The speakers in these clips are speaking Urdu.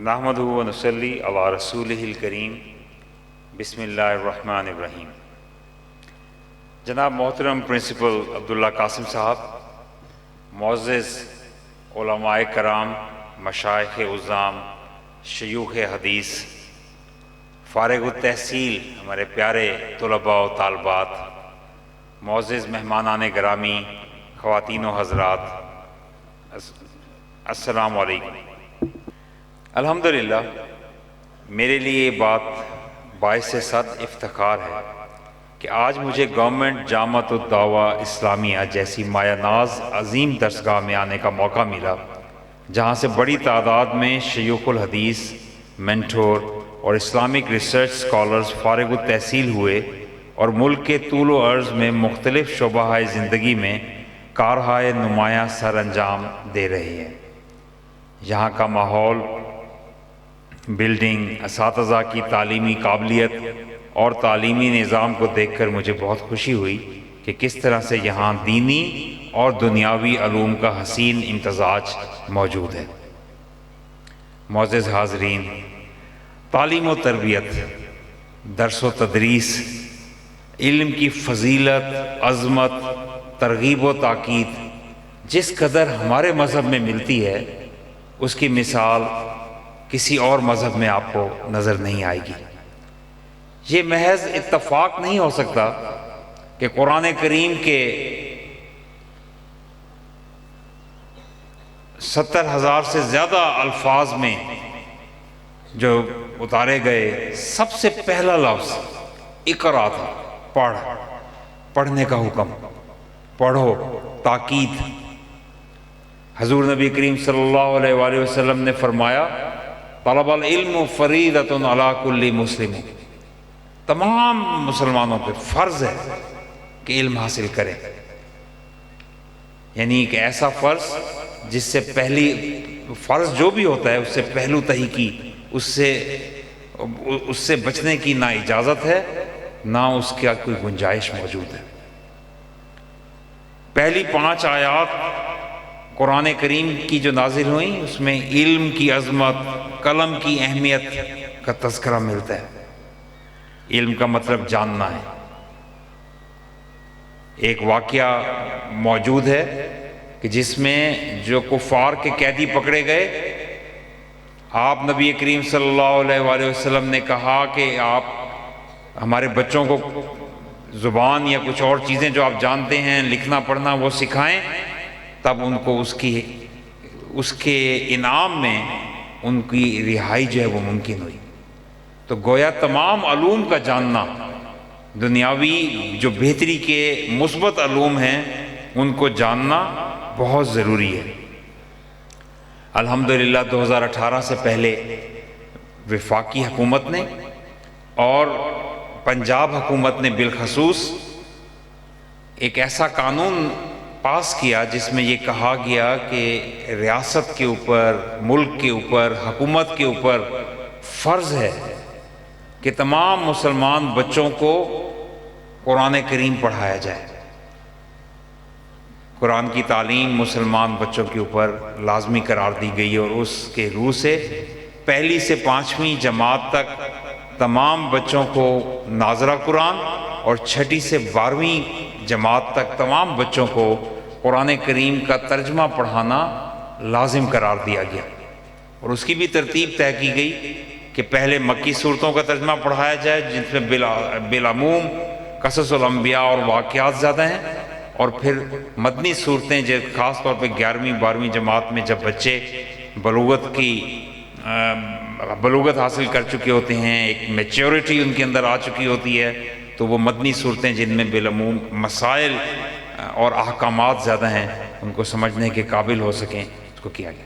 نحمدہ و نصلی علی رسولہ الکریم بسم اللہ الرحمن الرحیم۔ جناب محترم پرنسپل عبداللہ قاسم صاحب، معزز علماء کرام، مشائخ عظام، شیوخ حدیث، فارغ التحصیل ہمارے پیارے طلباء و طالبات، معزز مہمانان گرامی، خواتین و حضرات، السلام علیکم۔ الحمدللہ میرے لیے یہ بات باعث صد افتخار ہے کہ آج مجھے گورنمنٹ جامعۃ الدعوہ اسلامیہ جیسی مایہ ناز عظیم درسگاہ میں آنے کا موقع ملا، جہاں سے بڑی تعداد میں شیوخ الحدیث، مینٹور اور اسلامک ریسرچ اسکالرز فارغ التحصیل ہوئے اور ملک کے طول و عرض میں مختلف شعبہ زندگی میں کارہائے نمایاں سر انجام دے رہے ہیں۔ یہاں کا ماحول، بلڈنگ، اساتذہ کی تعلیمی قابلیت اور تعلیمی نظام کو دیکھ کر مجھے بہت خوشی ہوئی کہ کس طرح سے یہاں دینی اور دنیاوی علوم کا حسین امتزاج موجود ہے۔ معزز حاضرین، تعلیم و تربیت، درس و تدریس، علم کی فضیلت، عظمت، ترغیب و تاکید جس قدر ہمارے مذہب میں ملتی ہے، اس کی مثال کسی اور مذہب میں آپ کو نظر نہیں آئے گی۔ یہ محض اتفاق نہیں ہو سکتا کہ قرآن کریم کے 70,000 سے زیادہ الفاظ میں جو اتارے گئے سب سے پہلا لفظ اقرا تھا، پڑھنے کا حکم، پڑھو، تاکید۔ حضور نبی کریم صلی اللہ علیہ وآلہ وسلم نے فرمایا، طلب العلم فریضۃ علی کل مسلم، تمام مسلمانوں پہ فرض ہے کہ علم حاصل کرے، یعنی ایک ایسا فرض جس سے پہلی فرض جو بھی ہوتا ہے اس سے پہلو تہی کی، اس سے بچنے کی نہ اجازت ہے نہ اس کا کوئی گنجائش موجود ہے۔ پہلی 5 آیات قرآن کریم کی جو نازل ہوئیں اس میں علم کی عظمت، قلم کی اہمیت کا تذکرہ ملتا ہے۔ علم کا مطلب جاننا ہے۔ ایک واقعہ موجود ہے کہ جس میں جو کفار کے قیدی پکڑے گئے، آپ نبی کریم صلی اللہ علیہ وآلہ وسلم نے کہا کہ آپ ہمارے بچوں کو زبان یا کچھ اور چیزیں جو آپ جانتے ہیں، لکھنا پڑھنا، وہ سکھائیں، تب ان کو اس کے انعام میں ان کی رہائی جو ہے وہ ممکن ہوئی۔ تو گویا تمام علوم کا جاننا، دنیاوی جو بہتری کے مثبت علوم ہیں ان کو جاننا بہت ضروری ہے۔ الحمدللہ 2018 سے پہلے وفاقی حکومت نے اور پنجاب حکومت نے بالخصوص ایک ایسا قانون پاس کیا جس میں یہ کہا گیا کہ ریاست کے اوپر، ملک کے اوپر، حکومت کے اوپر فرض ہے کہ تمام مسلمان بچوں کو قرآن کریم پڑھایا جائے۔ قرآن کی تعلیم مسلمان بچوں کے اوپر لازمی قرار دی گئی اور اس کے روح سے 1 سے 5ویں جماعت تک تمام بچوں کو ناظرہ قرآن اور 6 سے 12ویں جماعت تک تمام بچوں کو قرآن کریم کا ترجمہ پڑھانا لازم قرار دیا گیا، اور اس کی بھی ترتیب طے کی گئی کہ پہلے مکی صورتوں کا ترجمہ پڑھایا جائے جن میں بالعموم قصص الانبیاء اور واقعات زیادہ ہیں، اور پھر مدنی صورتیں جو خاص طور پہ 11ویں 12ویں جماعت میں جب بچے بلوغت حاصل کر چکے ہوتے ہیں، ایک میچیورٹی ان کے اندر آ چکی ہوتی ہے، تو وہ مدنی صورتیں جن میں بالعموم مسائل اور احکامات زیادہ ہیں ان کو سمجھنے کے قابل ہو سکیں، اس کو کیا گیا۔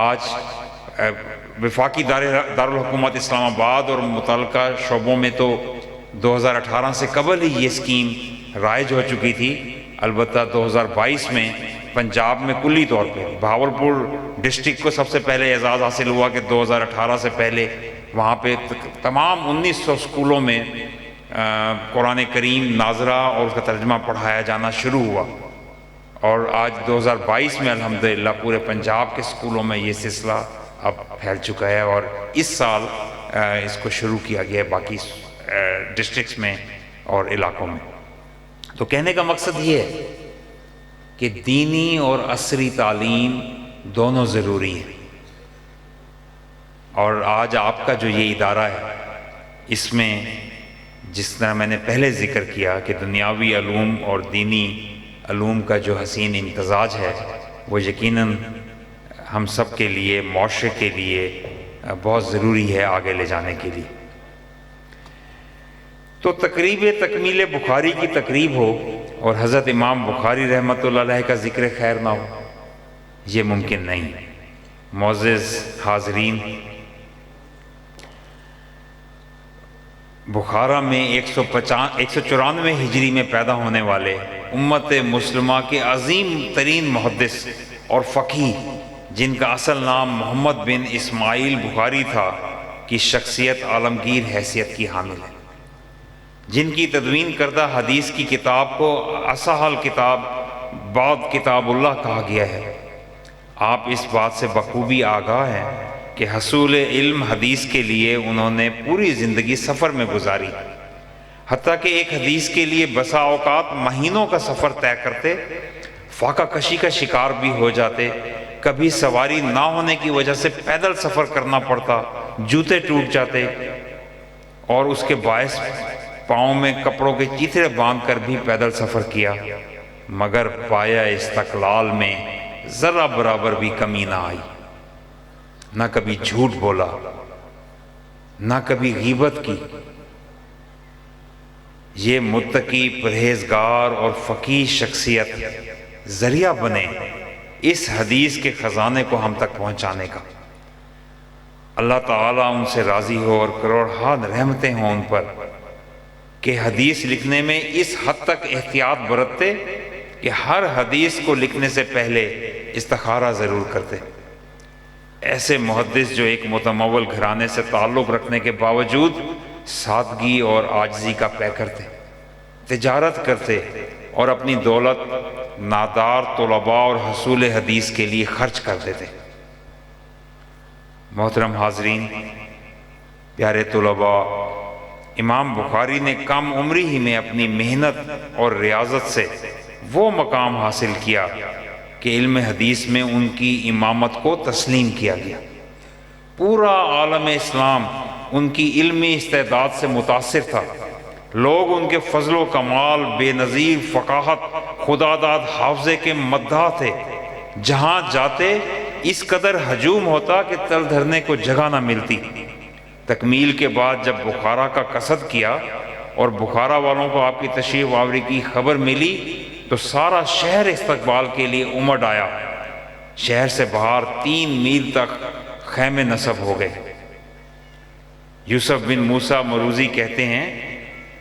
آج وفاقی دارالحکومت اسلام آباد اور متعلقہ شعبوں میں تو 2018 سے قبل ہی یہ اسکیم رائج ہو چکی تھی، البتہ 2022 میں پنجاب میں کلی طور پہ بہاولپور ڈسٹرکٹ کو سب سے پہلے اعزاز حاصل ہوا کہ 2018 سے پہلے وہاں پہ تمام 1900 اسکولوں میں قرآن کریم ناظرہ اور اس کا ترجمہ پڑھایا جانا شروع ہوا، اور آج 2022 میں الحمدللہ پورے پنجاب کے اسکولوں میں یہ سلسلہ اب پھیل چکا ہے، اور اس سال اس کو شروع کیا گیا ہے باقی ڈسٹرکٹس میں اور علاقوں میں۔ تو کہنے کا مقصد یہ ہے کہ دینی اور عصری تعلیم دونوں ضروری ہے، اور آج آپ کا جو یہ ادارہ ہے اس میں جس طرح میں نے پہلے ذکر کیا کہ دنیاوی علوم اور دینی علوم کا جو حسین امتزاج ہے وہ یقیناً ہم سب کے لیے، معاشرے کے لیے بہت ضروری ہے آگے لے جانے کے لیے۔ تو تقریب تکمیل بخاری کی تقریب ہو اور حضرت امام بخاری رحمۃ اللہ علیہ کا ذکر خیر نہ ہو، یہ ممکن نہیں۔ معزز حاضرین، بخارا میں 194 ہجری میں پیدا ہونے والے امت مسلمہ کے عظیم ترین محدث اور فقیہ جن کا اصل نام محمد بن اسماعیل بخاری تھا کی شخصیت عالمگیر حیثیت کی حامل ہے، جن کی تدوین کردہ حدیث کی کتاب کو اصح الکتاب بعد کتاب اللہ کہا گیا ہے۔ آپ اس بات سے بخوبی آگاہ ہیں کہ حصول علم حدیث کے لیے انہوں نے پوری زندگی سفر میں گزاری، حتیٰ کہ ایک حدیث کے لیے بسا اوقات مہینوں کا سفر طے کرتے، فاقہ کشی کا شکار بھی ہو جاتے، کبھی سواری نہ ہونے کی وجہ سے پیدل سفر کرنا پڑتا، جوتے ٹوٹ جاتے، اور اس کے باعث پاؤں میں کپڑوں کے چیتھڑے باندھ کر بھی پیدل سفر کیا، مگر پایا استقلال میں ذرہ برابر بھی کمی نہ آئی، نہ کبھی جھوٹ بولا، نہ کبھی غیبت کی۔ یہ متقی، پرہیزگار اور فقیہ شخصیت ذریعہ بنے اس حدیث کے خزانے کو ہم تک پہنچانے کا۔ اللہ تعالیٰ ان سے راضی ہو اور کروڑہا رحمتیں ہوں ان پر کہ حدیث لکھنے میں اس حد تک احتیاط برتتے کہ ہر حدیث کو لکھنے سے پہلے استخارہ ضرور کرتے۔ ایسے محدث جو ایک متمول گھرانے سے تعلق رکھنے کے باوجود سادگی اور عاجزی کا پیکر تھے، تجارت کرتے اور اپنی دولت نادار طلباء اور حصول حدیث کے لیے خرچ کر دیتے۔ محترم حاضرین، پیارے طلباء، امام بخاری نے کم عمری ہی میں اپنی محنت اور ریاضت سے وہ مقام حاصل کیا کہ علم حدیث میں ان کی امامت کو تسلیم کیا گیا۔ پورا عالم اسلام ان کی علمی استعداد سے متاثر تھا، لوگ ان کے فضل و کمال، بے نظیر فقاہت، خداداد حافظے کے مداح تھے، جہاں جاتے اس قدر ہجوم ہوتا کہ تل دھرنے کو جگہ نہ ملتی۔ تکمیل کے بعد جب بخارا کا قصد کیا اور بخارا والوں کو آپ کی تشریف آوری کی خبر ملی تو سارا شہر استقبال کے لیے امڈ آیا۔ شہر سے باہر 3 میل تک خیمے نصب ہو گئے۔ یوسف بن موسیٰ مروزی کہتے ہیں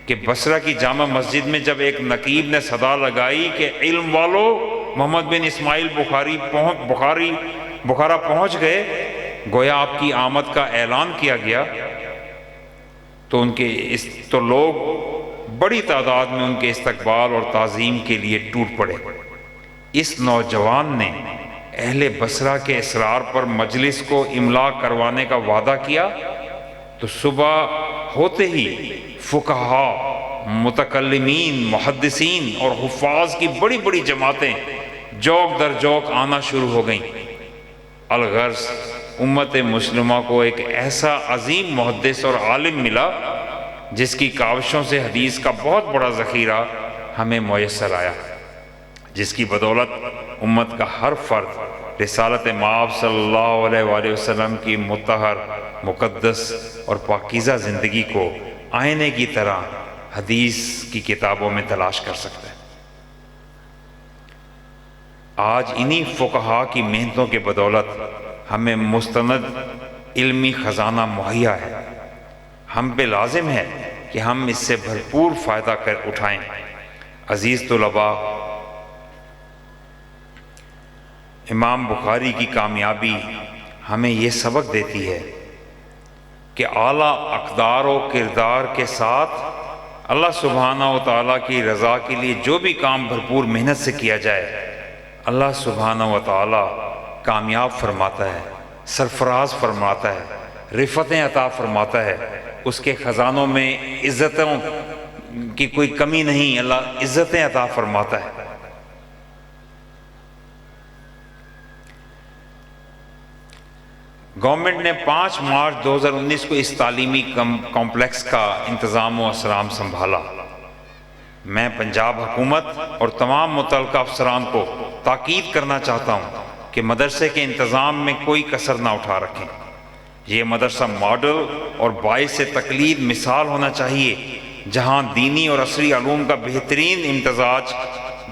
کہ بصرہ کی جامع مسجد میں جب ایک نقیب نے صدا لگائی کہ علم والو، محمد بن اسماعیل بخارا پہنچ گئے، گویا آپ کی آمد کا اعلان کیا گیا، تو لوگ بڑی تعداد میں ان کے استقبال اور تعظیم کے لیے ٹوٹ پڑے۔ اس نوجوان نے اہل بصرہ کے اصرار پر مجلس کو املا کروانے کا وعدہ کیا تو صبح ہوتے ہی فقہاء، متکلمین، محدثین اور حفاظ کی بڑی بڑی جماعتیں جوک در جوک آنا شروع ہو گئیں۔ الغرض امت مسلمہ کو ایک ایسا عظیم محدث اور عالم ملا جس کی کاوشوں سے حدیث کا بہت بڑا ذخیرہ ہمیں میسر آیا، جس کی بدولت امت کا ہر فرد رسالت مآب صلی اللہ علیہ وآلہ وسلم کی مطہر، مقدس اور پاکیزہ زندگی کو آئینے کی طرح حدیث کی کتابوں میں تلاش کر سکتا ہے۔ آج انہی فقہاء کی محنتوں کے بدولت ہمیں مستند علمی خزانہ مہیا ہے۔ ہم پہ لازم ہے کہ ہم اس سے بھرپور فائدہ اٹھائیں۔ عزیز طلباء، امام بخاری کی کامیابی ہمیں یہ سبق دیتی ہے کہ اعلیٰ اقدار و کردار کے ساتھ اللہ سبحانہ و تعالیٰ کی رضا کے لیے جو بھی کام بھرپور محنت سے کیا جائے، اللہ سبحانہ و تعالیٰ کامیاب فرماتا ہے، سرفراز فرماتا ہے، رفتیں عطا فرماتا ہے، اس کے خزانوں میں عزتوں کی کوئی کمی نہیں، اللہ عزتیں عطا فرماتا ہے۔ گورنمنٹ نے 5 مارچ 2019 کو اس تعلیمی کمپلیکس کا انتظام و احترام سنبھالا۔ میں پنجاب حکومت اور تمام متعلقہ افسران کو تاکید کرنا چاہتا ہوں کہ مدرسے کے انتظام میں کوئی کسر نہ اٹھا رکھیں۔ یہ مدرسہ ماڈل اور باعث تقلید مثال ہونا چاہیے، جہاں دینی اور عصری علوم کا بہترین امتزاج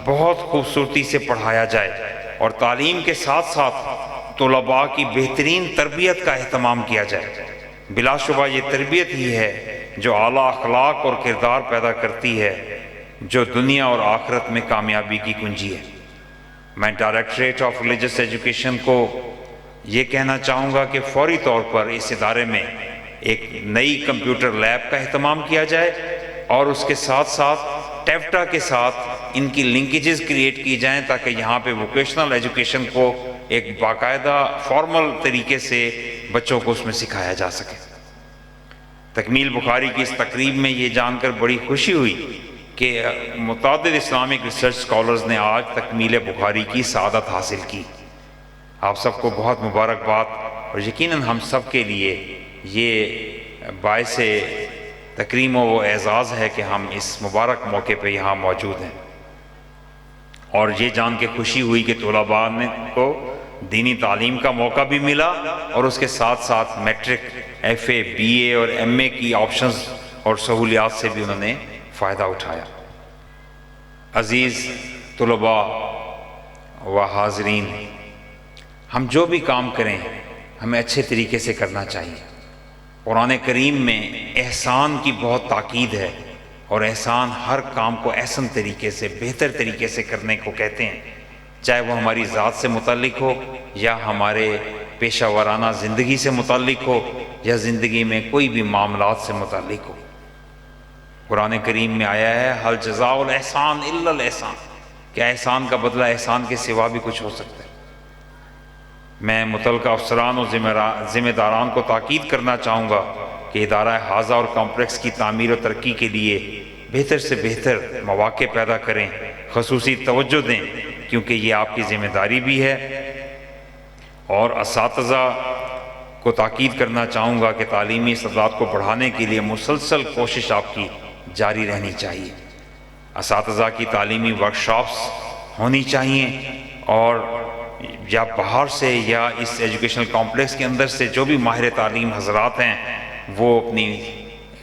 بہت خوبصورتی سے پڑھایا جائے اور تعلیم کے ساتھ ساتھ طلباء کی بہترین تربیت کا اہتمام کیا جائے۔ بلا شبہ یہ تربیت ہی ہے جو اعلیٰ اخلاق اور کردار پیدا کرتی ہے، جو دنیا اور آخرت میں کامیابی کی کنجی ہے۔ میں ڈائریکٹریٹ آف ریلیجس ایجوکیشن کو یہ کہنا چاہوں گا کہ فوری طور پر اس ادارے میں ایک نئی کمپیوٹر لیب کا اہتمام کیا جائے اور اس کے ساتھ ساتھ ٹیفٹا کے ساتھ ان کی لنکیجز کریٹ کی جائیں تاکہ یہاں پہ ووکیشنل ایجوکیشن کو ایک باقاعدہ فارمل طریقے سے بچوں کو اس میں سکھایا جا سکے۔ تکمیل بخاری کی اس تقریب میں یہ جان کر بڑی خوشی ہوئی کہ متعدد اسلامک ریسرچ اسکالرز نے آج تکمیل بخاری کی سعادت حاصل کی۔ آپ سب کو بہت مبارکباد، اور یقیناً ہم سب کے لیے یہ باعث تکریم و اعزاز ہے کہ ہم اس مبارک موقع پہ یہاں موجود ہیں، اور یہ جان کے خوشی ہوئی کہ طلباء کو دینی تعلیم کا موقع بھی ملا اور اس کے ساتھ ساتھ میٹرک، ایف اے، بی اے اور ایم اے کی آپشنز اور سہولیات سے بھی انہوں نے فائدہ اٹھایا۔ عزیز طلباء و حاضرین، ہم جو بھی کام کریں ہمیں اچھے طریقے سے کرنا چاہیے۔ قرآن کریم میں احسان کی بہت تاکید ہے، اور احسان ہر کام کو احسن طریقے سے، بہتر طریقے سے کرنے کو کہتے ہیں، چاہے وہ ہماری ذات سے متعلق ہو یا ہمارے پیشہ ورانہ زندگی سے متعلق ہو یا زندگی میں کوئی بھی معاملات سے متعلق ہو۔ قرآن کریم میں آیا ہے حل جزاء الاحسان الا الاحسان، کہ احسان کا بدلہ احسان کے سوا بھی کچھ ہو سکتا ہے۔ میں متعلقہ افسران اور ذمہ داران کو تاکید کرنا چاہوں گا کہ ادارہ حاضہ اور کمپلیکس کی تعمیر و ترقی کے لیے بہتر سے بہتر مواقع پیدا کریں، خصوصی توجہ دیں، کیونکہ یہ آپ کی ذمہ داری بھی ہے۔ اور اساتذہ کو تاکید کرنا چاہوں گا کہ تعلیمی استعداد کو بڑھانے کے لیے مسلسل کوشش آپ کی جاری رہنی چاہیے۔ اساتذہ کی تعلیمی ورکشاپس ہونی چاہیے، اور یا باہر سے یا اس ایجوکیشنل کمپلیکس کے اندر سے جو بھی ماہر تعلیم حضرات ہیں وہ اپنی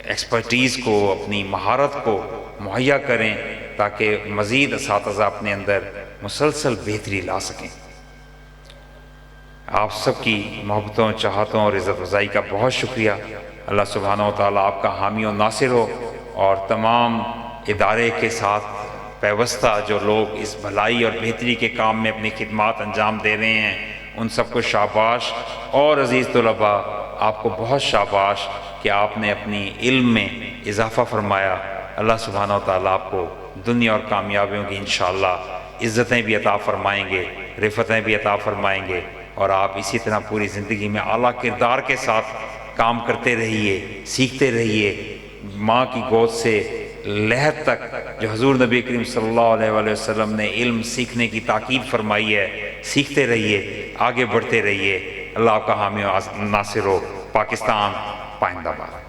ایکسپرٹیز کو، اپنی مہارت کو مہیا کریں تاکہ مزید اساتذہ اپنے اندر مسلسل بہتری لا سکیں۔ آپ سب کی محبتوں، چاہتوں اور عزت افزائی کا بہت شکریہ۔ اللہ سبحانہ و تعالیٰ آپ کا حامی و ناصر ہو، اور تمام ادارے کے ساتھ پیوستہ جو لوگ اس بھلائی اور بہتری کے کام میں اپنی خدمات انجام دے رہے ہیں ان سب کو شاباش، اور عزیز طلباء آپ کو بہت شاباش کہ آپ نے اپنی علم میں اضافہ فرمایا۔ اللہ سبحانہ و تعالیٰ آپ کو دنیا اور کامیابیوں کی انشاءاللہ عزتیں بھی عطا فرمائیں گے، رفتیں بھی عطا فرمائیں گے، اور آپ اسی طرح پوری زندگی میں اعلیٰ کردار کے ساتھ کام کرتے رہیے، سیکھتے رہیے۔ ماں کی گود سے لحد تک جو حضور نبی کریم صلی اللہ علیہ وآلہ وسلم نے علم سیکھنے کی تاکید فرمائی ہے، سیکھتے رہیے، آگے بڑھتے رہیے۔ اللہ آپ کا حامی و ناصر ہو۔ پاکستان پائندہ باد۔